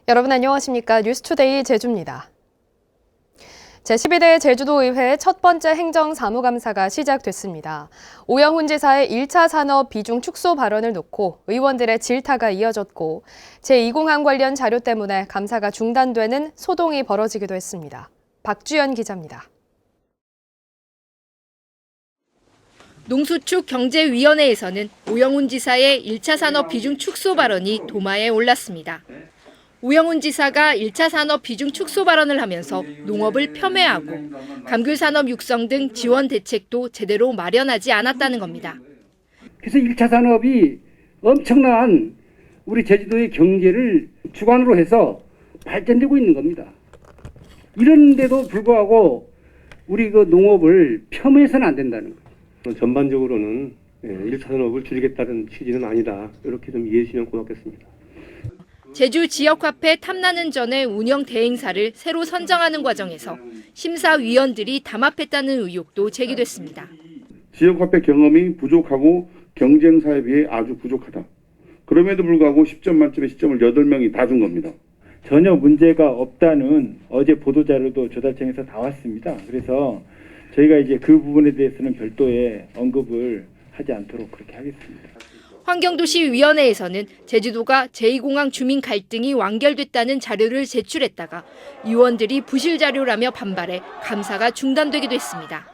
여러분 안녕하십니까? 뉴스투데이 제주입니다. 제12대 제주도의회 첫 번째 행정사무감사가 시작됐습니다. 오영훈 지사의 1차 산업 비중 축소 발언을 놓고 의원들의 질타가 이어졌고 제2공항 관련 자료 때문에 감사가 중단되는 소동이 벌어지기도 했습니다. 박주연 기자입니다. 농수축 경제위원회에서는 오영훈 지사의 1차 산업 비중 축소 발언이 도마에 올랐습니다. 오영훈 지사가 1차 산업 비중 축소 발언을 하면서 농업을 폄훼하고 감귤산업 육성 등 지원 대책도 제대로 마련하지 않았다는 겁니다. 그래서 1차 산업이 엄청난 우리 제주도의 경제를 주관으로 해서 발전되고 있는 겁니다. 이런데도 불구하고 우리 그 농업을 폄훼해서는 안 된다는 거예요. 전반적으로는 1차 산업을 줄이겠다는 취지는 아니다. 이렇게 좀 이해해 주시면 고맙겠습니다. 제주 지역화폐 탐나는 전의 운영 대행사를 새로 선정하는 과정에서 심사위원들이 담합했다는 의혹도 제기됐습니다. 지역화폐 경험이 부족하고 경쟁사에 비해 아주 부족하다. 그럼에도 불구하고 10점 만점에 10점을 8명이 다 준 겁니다. 전혀 문제가 없다는 어제 보도자료도 조달청에서 나왔습니다. 그래서 저희가 이제 그 부분에 대해서는 별도의 언급을 하지 않도록 그렇게 하겠습니다. 환경도시위원회에서는 제주도가 제2공항 주민 갈등이 완결됐다는 자료를 제출했다가 의원들이 부실 자료라며 반발해 감사가 중단되기도 했습니다.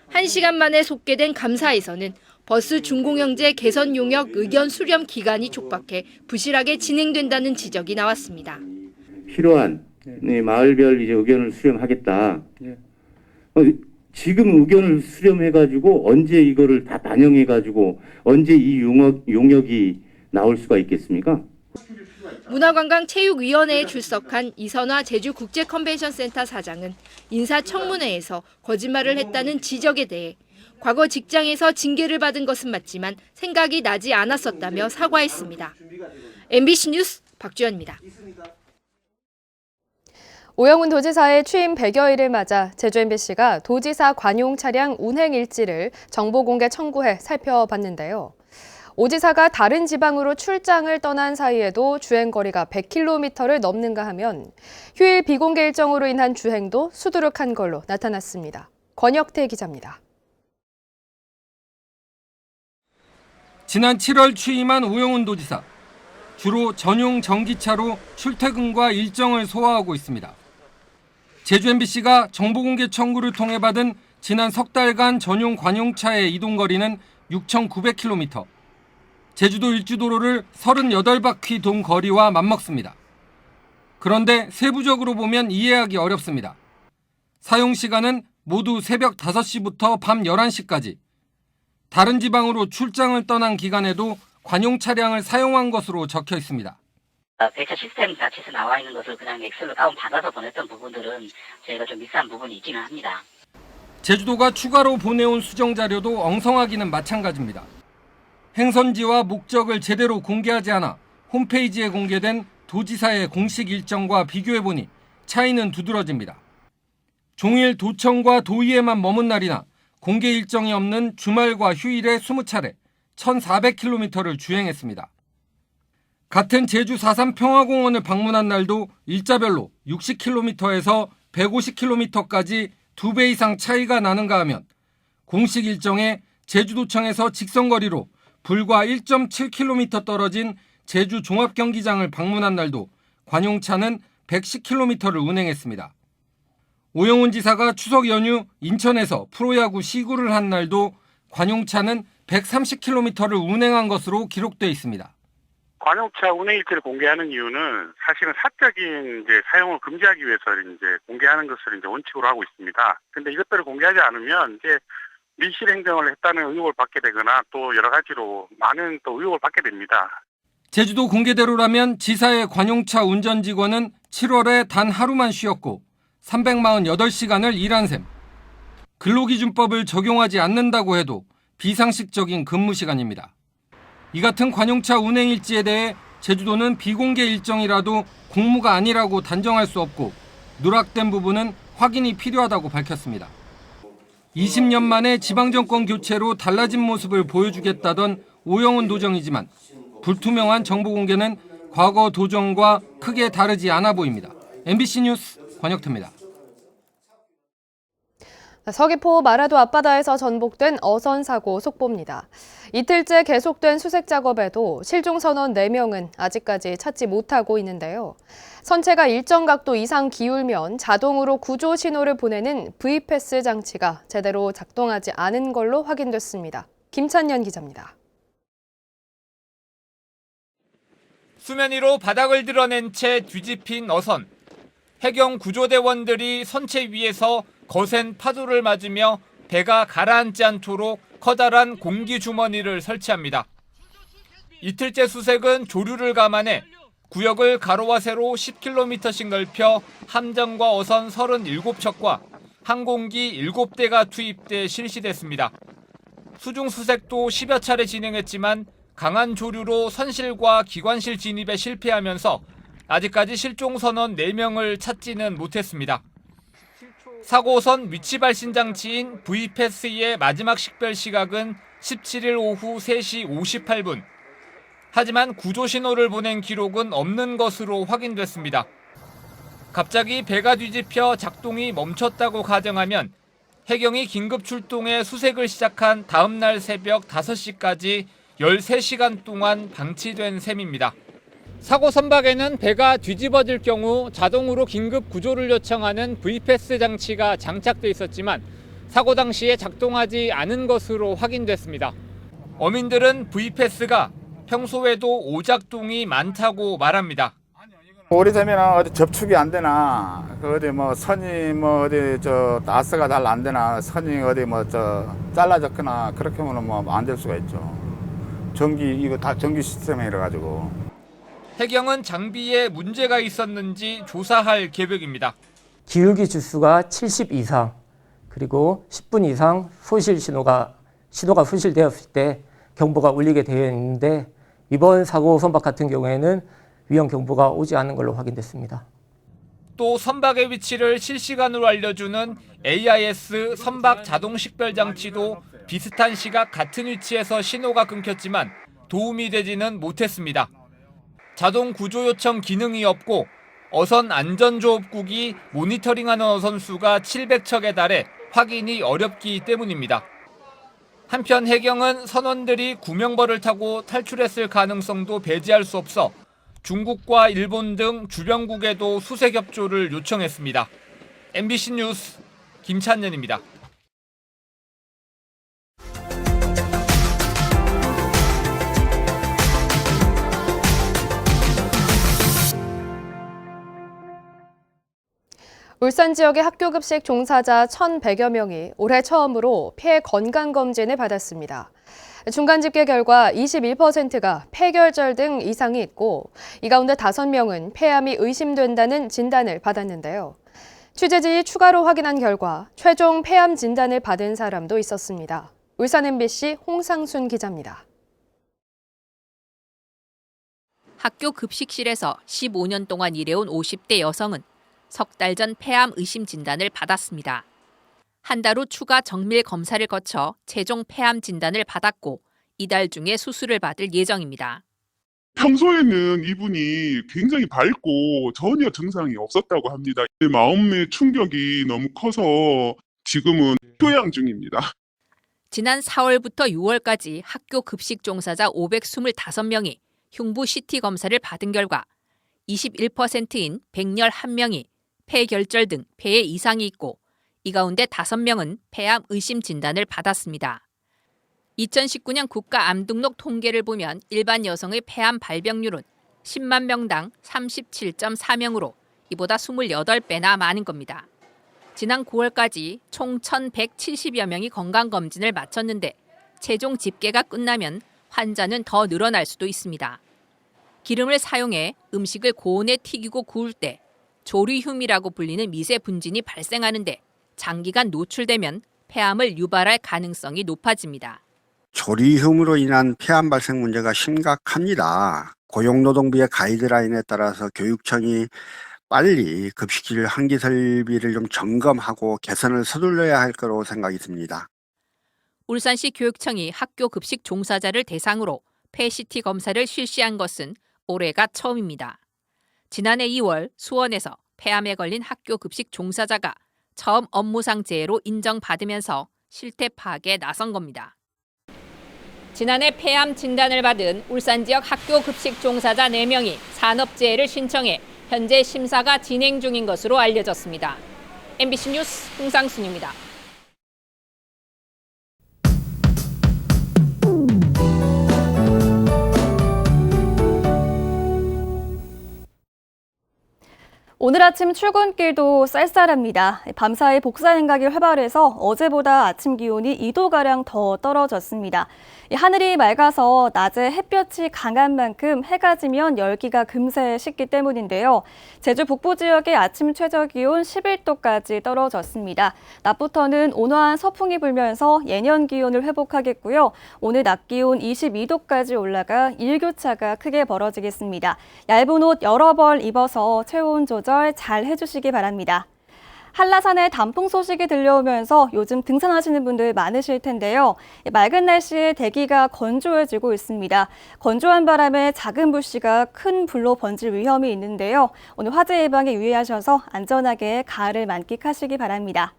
1시간 만에 속개된 감사에서는 버스 준공영제 개선 용역 의견 수렴 기간이 촉박해 부실하게 진행된다는 지적이 나왔습니다. 필요한 마을별 이제 의견을 수렴하겠다. 지금 의견을 수렴해가지고 언제 이거를 다 반영해가지고 언제 이 용역이 나올 수가 있겠습니까? 문화관광체육위원회에 출석한 이선화 제주국제컨벤션센터 사장은 인사청문회에서 거짓말을 했다는 지적에 대해 과거 직장에서 징계를 받은 것은 맞지만 생각이 나지 않았었다며 사과했습니다. MBC 뉴스 박주연입니다. 오영훈 도지사의 취임 100여일을 맞아 제주 MBC가 도지사 관용 차량 운행 일지를 정보 공개 청구해 살펴봤는데요. 오 지사가 다른 지방으로 출장을 떠난 사이에도 주행거리가 100km를 넘는가 하면 휴일 비공개 일정으로 인한 주행도 수두룩한 걸로 나타났습니다. 권혁태 기자입니다. 지난 7월 취임한 오영훈 도지사. 주로 전용 전기차로 출퇴근과 일정을 소화하고 있습니다. 제주 MBC가 정보공개 청구를 통해 받은 지난 석 달간 전용 관용차의 이동거리는 6,900km. 제주도 일주도로를 38바퀴 돈 거리와 맞먹습니다. 그런데 세부적으로 보면 이해하기 어렵습니다. 사용시간은 모두 새벽 5시부터 밤 11시까지. 다른 지방으로 출장을 떠난 기간에도 관용 차량을 사용한 것으로 적혀 있습니다. 배차 시스템 자체에서 나와 있는 것을 그냥 엑셀로 다운받아서 보냈던 부분들은 저희가 좀 미스한 부분이 있기는 합니다. 제주도가 추가로 보내온 수정 자료도 엉성하기는 마찬가지입니다. 행선지와 목적을 제대로 공개하지 않아 홈페이지에 공개된 도지사의 공식 일정과 비교해보니 차이는 두드러집니다. 종일 도청과 도의에만 머문 날이나 공개 일정이 없는 주말과 휴일에 20차례, 1,400km를 주행했습니다. 같은 제주 4.3 평화공원을 방문한 날도 일자별로 60km에서 150km까지 2배 이상 차이가 나는가 하면 공식 일정에 제주도청에서 직선거리로 불과 1.7km 떨어진 제주 종합경기장을 방문한 날도 관용차는 110km를 운행했습니다. 오영훈 지사가 추석 연휴 인천에서 프로야구 시구를 한 날도 관용차는 130km를 운행한 것으로 기록돼 있습니다. 관용차 운행 일지를 공개하는 이유는 사실은 사적인 사용을 금지하기 위해서 공개하는 것을 원칙으로 하고 있습니다. 근데 이것들을 공개하지 않으면 밀실 행정을 했다는 의혹을 받게 되거나 또 여러 가지로 많은 또 의혹을 받게 됩니다. 제주도 공개대로라면 지사의 관용차 운전 직원은 7월에 단 하루만 쉬었고 348시간을 일한 셈. 근로기준법을 적용하지 않는다고 해도 비상식적인 근무 시간입니다. 이 같은 관용차 운행 일지에 대해 제주도는 비공개 일정이라도 공무가 아니라고 단정할 수 없고 누락된 부분은 확인이 필요하다고 밝혔습니다. 20년 만에 지방정권 교체로 달라진 모습을 보여주겠다던 오영훈 도정이지만 불투명한 정보 공개는 과거 도정과 크게 다르지 않아 보입니다. MBC 뉴스 권혁태입니다. 서귀포 마라도 앞바다에서 전복된 어선 사고 속보입니다. 이틀째 계속된 수색 작업에도 실종 선원 4명은 아직까지 찾지 못하고 있는데요. 선체가 일정 각도 이상 기울면 자동으로 구조 신호를 보내는 V패스 장치가 제대로 작동하지 않은 걸로 확인됐습니다. 김찬년 기자입니다. 수면 위로 바닥을 드러낸 채 뒤집힌 어선. 해경 구조대원들이 선체 위에서 거센 파도를 맞으며 배가 가라앉지 않도록 커다란 공기 주머니를 설치합니다. 이틀째 수색은 조류를 감안해 구역을 가로와 세로 10km씩 넓혀 함정과 어선 37척과 항공기 7대가 투입돼 실시됐습니다. 수중 수색도 10여 차례 진행했지만 강한 조류로 선실과 기관실 진입에 실패하면서 아직까지 실종 선원 4명을 찾지는 못했습니다. 사고선 위치 발신 장치인 V패스의 마지막 식별 시각은 17일 오후 3시 58분. 하지만 구조 신호를 보낸 기록은 없는 것으로 확인됐습니다. 갑자기 배가 뒤집혀 작동이 멈췄다고 가정하면 해경이 긴급 출동해 수색을 시작한 다음 날 새벽 5시까지 13시간 동안 방치된 셈입니다. 사고 선박에는 배가 뒤집어질 경우 자동으로 긴급 구조를 요청하는 V패스 장치가 장착돼 있었지만 사고 당시에 작동하지 않은 것으로 확인됐습니다. 어민들은 V패스가 평소에도 오작동이 많다고 말합니다. 오래되면 어디 접촉이 안 되나, 어디 뭐 선이 뭐 어디 저 나스가 잘 안 되나, 선이 어디 뭐 저 잘라졌거나 그렇게 하면 뭐 안 될 수가 있죠. 이거 다 전기 시스템이라 가지고. 해경은 장비에 문제가 있었는지 조사할 계획입니다. 기울기 주수가 70 이상, 그리고 10분 이상 신호가 손실되었을 때 경보가 울리게 되어 있는데 이번 사고 선박 같은 경우에는 위험 경보가 오지 않은 걸로 확인됐습니다. 또 선박의 위치를 실시간으로 알려주는 AIS 선박 자동 식별 장치도 비슷한 시각 같은 위치에서 신호가 끊겼지만 도움이 되지는 못했습니다. 자동 구조 요청 기능이 없고 어선 안전조업국이 모니터링하는 어선 수가 700척에 달해 확인이 어렵기 때문입니다. 한편 해경은 선원들이 구명벌을 타고 탈출했을 가능성도 배제할 수 없어 중국과 일본 등 주변국에도 수색 협조를 요청했습니다. MBC 뉴스 김찬년입니다. 울산 지역의 학교 급식 종사자 1,100여 명이 올해 처음으로 폐 건강검진을 받았습니다. 중간 집계 결과 21%가 폐결절 등 이상이 있고 이 가운데 5명은 폐암이 의심된다는 진단을 받았는데요. 취재진이 추가로 확인한 결과 최종 폐암 진단을 받은 사람도 있었습니다. 울산 MBC 홍상순 기자입니다. 학교 급식실에서 15년 동안 일해온 50대 여성은 석 달 전 폐암 의심 진단을 받았습니다. 한 달 후 추가 정밀 검사를 거쳐 최종 폐암 진단을 받았고 이달 중에 수술을 받을 예정입니다. 평소에는 이분이 굉장히 밝고 전혀 증상이 없었다고 합니다. 마음의 충격이 너무 커서 지금은休养 중입니다. 지난 4월부터 6월까지 학교 급식 종사자 525명이 흉부 CT 검사를 받은 결과 21%인 111명이 폐결절 등 폐에 이상이 있고 이 가운데 5명은 폐암 의심 진단을 받았습니다. 2019년 국가암 등록 통계를 보면 일반 여성의 폐암 발병률은 10만 명당 37.4명으로 이보다 28배나 많은 겁니다. 지난 9월까지 총 1,170여 명이 건강검진을 마쳤는데 최종 집계가 끝나면 환자는 더 늘어날 수도 있습니다. 기름을 사용해 음식을 고온에 튀기고 구울 때 조리흉이라고 불리는 미세 분진이 발생하는데 장기간 노출되면 폐암을 유발할 가능성이 높아집니다. 조리흉으로 인한 폐암 발생 문제가 심각합니다. 고용노동부의 가이드라인에 따라서 교육청이 빨리 급식실 환기 설비를 좀 점검하고 개선을 서둘러야 할 거로 생각이 듭니다. 울산시 교육청이 학교 급식 종사자를 대상으로 폐 CT 검사를 실시한 것은 올해가 처음입니다. 지난해 2월 수원에서 폐암에 걸린 학교 급식 종사자가 처음 업무상재해로 인정받으면서 실태 파악에 나선 겁니다. 지난해 폐암 진단을 받은 울산 지역 학교 급식 종사자 4명이 산업재해를 신청해 현재 심사가 진행 중인 것으로 알려졌습니다. MBC 뉴스 홍상순입니다. 오늘 아침 출근길도 쌀쌀합니다. 밤사이 복사 행각이 활발해서 어제보다 아침 기온이 2도가량 더 떨어졌습니다. 하늘이 맑아서 낮에 햇볕이 강한 만큼 해가 지면 열기가 금세 식기 때문인데요. 제주 북부 지역의 아침 최저 기온 11도까지 떨어졌습니다. 낮부터는 온화한 서풍이 불면서 예년 기온을 회복하겠고요. 오늘 낮 기온 22도까지 올라가 일교차가 크게 벌어지겠습니다. 얇은 옷 여러 벌 입어서 체온 조절 잘 해주시기 바랍니다. 한라산에 단풍 소식이 들려오면서 요즘 등산하시는 분들 많으실 텐데요. 맑은 날씨에 대기가 건조해지고 있습니다. 건조한 바람에 작은 불씨가 큰 불로 번질 위험이 있는데요. 오늘 화재 예방에 유의하셔서 안전하게 가을을 만끽하시기 바랍니다.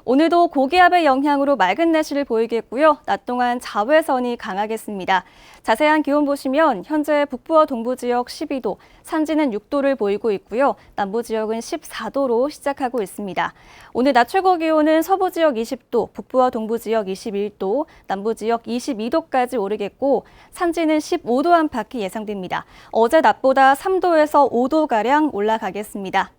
오늘도 고기압의 영향으로 맑은 날씨를 보이겠고요. 낮 동안 자외선이 강하겠습니다. 자세한 기온 보시면 현재 북부와 동부 지역 12도, 산지는 6도를 보이고 있고요. 남부 지역은 14도로 시작하고 있습니다. 오늘 낮 최고 기온은 서부 지역 20도, 북부와 동부 지역 21도, 남부 지역 22도까지 오르겠고 산지는 15도 안팎이 예상됩니다. 어제 낮보다 3도에서 5도가량 올라가겠습니다.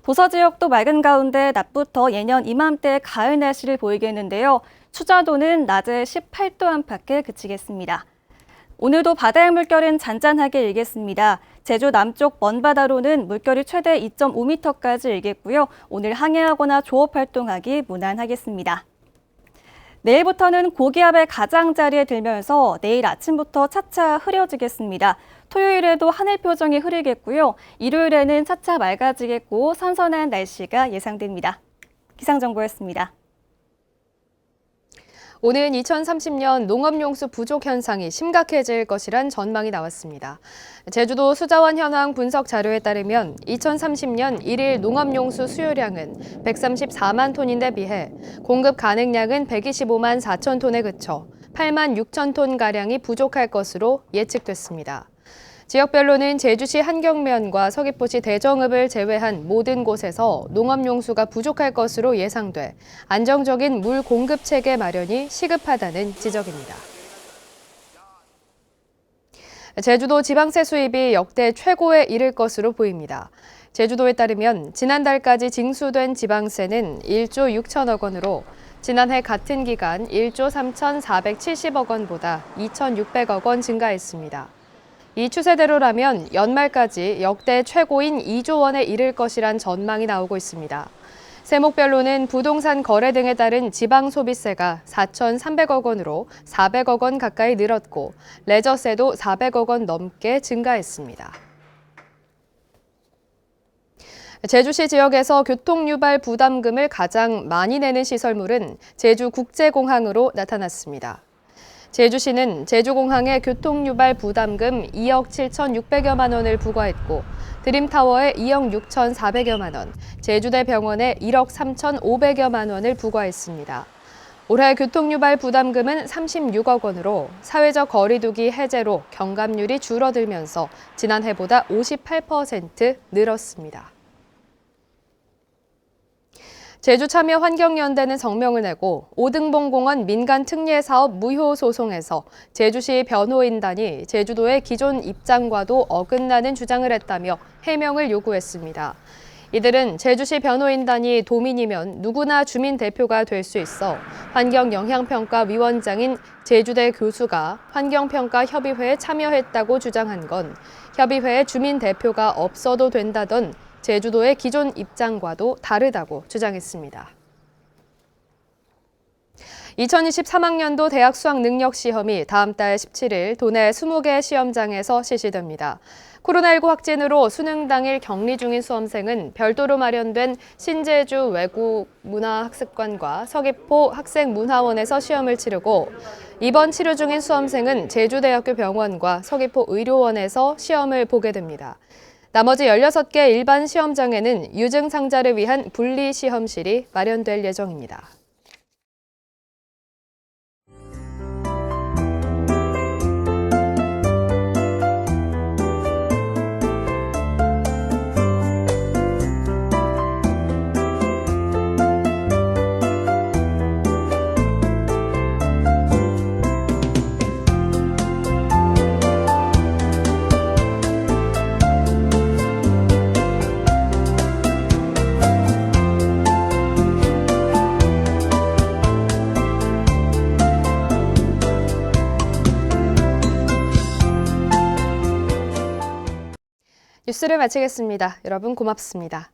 도서 지역도 맑은 가운데 낮부터 예년 이맘때 가을 날씨를 보이겠는데요. 추자도는 낮에 18도 안팎에 그치겠습니다. 오늘도 바다의 물결은 잔잔하게 일겠습니다. 제주 남쪽 먼바다로는 물결이 최대 2.5m까지 일겠고요. 오늘 항해하거나 조업 활동하기 무난하겠습니다. 내일부터는 고기압의 가장자리에 들면서 내일 아침부터 차차 흐려지겠습니다. 토요일에도 하늘 표정이 흐리겠고요. 일요일에는 차차 맑아지겠고 선선한 날씨가 예상됩니다. 기상정보였습니다. 오는 2030년 농업용수 부족 현상이 심각해질 것이란 전망이 나왔습니다. 제주도 수자원 현황 분석 자료에 따르면 2030년 1일 농업용수 수요량은 134만 톤인데 비해 공급 가능량은 125만 4천 톤에 그쳐 8만 6천 톤가량이 부족할 것으로 예측됐습니다. 지역별로는 제주시 한경면과 서귀포시 대정읍을 제외한 모든 곳에서 농업용수가 부족할 것으로 예상돼 안정적인 물 공급 체계 마련이 시급하다는 지적입니다. 제주도 지방세 수입이 역대 최고에 이를 것으로 보입니다. 제주도에 따르면 지난달까지 징수된 지방세는 1조 6천억 원으로 지난해 같은 기간 1조 3,470억 원보다 2,600억 원 증가했습니다. 이 추세대로라면 연말까지 역대 최고인 2조 원에 이를 것이란 전망이 나오고 있습니다. 세목별로는 부동산 거래 등에 따른 지방 소비세가 4,300억 원으로 400억 원 가까이 늘었고 레저세도 400억 원 넘게 증가했습니다. 제주시 지역에서 교통유발 부담금을 가장 많이 내는 시설물은 제주국제공항으로 나타났습니다. 제주시는 제주공항에 교통유발 부담금 2억 7,600여만 원을 부과했고 드림타워에 2억 6,400여만 원, 제주대병원에 1억 3,500여만 원을 부과했습니다. 올해 교통유발 부담금은 36억 원으로 사회적 거리두기 해제로 경감률이 줄어들면서 지난해보다 58% 늘었습니다. 제주참여환경연대는 성명을 내고 오등봉공원 민간특례사업 무효 소송에서 제주시 변호인단이 제주도의 기존 입장과도 어긋나는 주장을 했다며 해명을 요구했습니다. 이들은 제주시 변호인단이 도민이면 누구나 주민대표가 될 수 있어 환경영향평가위원장인 제주대 교수가 환경평가협의회에 참여했다고 주장한 건 협의회에 주민대표가 없어도 된다던 제주도의 기존 입장과도 다르다고 주장했습니다. 2023학년도 대학 수학 능력 시험이 다음 달 17일 도내 20개 시험장에서 실시됩니다. 코로나19 확진으로 수능 당일 격리 중인 수험생은 별도로 마련된 신제주 외국문화학습관과 서귀포 학생문화원에서 시험을 치르고 입원 치료 중인 수험생은 제주대학교 병원과 서귀포 의료원에서 시험을 보게 됩니다. 나머지 16개 일반 시험장에는 유증상자를 위한 분리시험실이 마련될 예정입니다. 뉴스를 마치겠습니다. 여러분 고맙습니다.